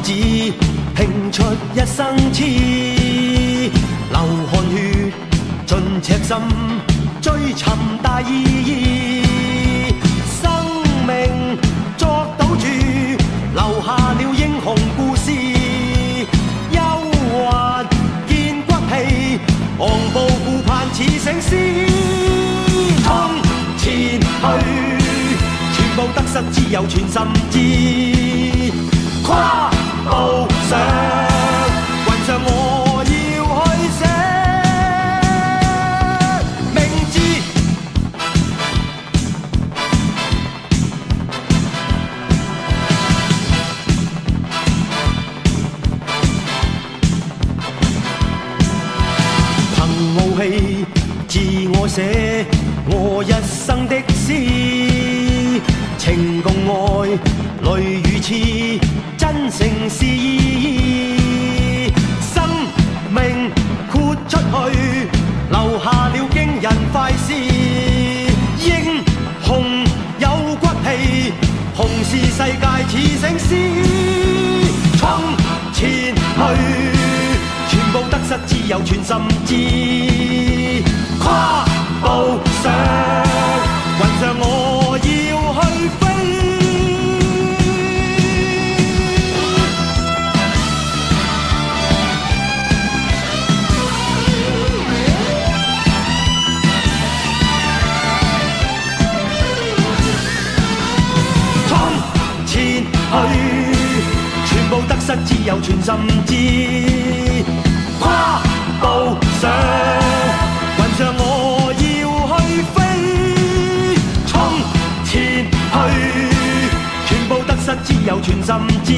志，拼出一生痴，流汗血，盡赤心，追尋大意義。生命作賭注，留下了英雄故事。憂患見骨氣，昂步顧盼似醒獅。衝前去，全部得失只有全心知。跨步上，雲上我要去寫名字。憑傲氣，自我寫我一生的詩，情共愛，淚與痴，真誠是意。生命豁出去，留下了驚人快事。英雄有骨氣，雄視世界似醒獅。衝前去，全部得失只有全心知。跨步上，雲上我要去飛。全部得失只有全心知。跨步上，雲上我要去飛。衝前去，全部得失只有全心知。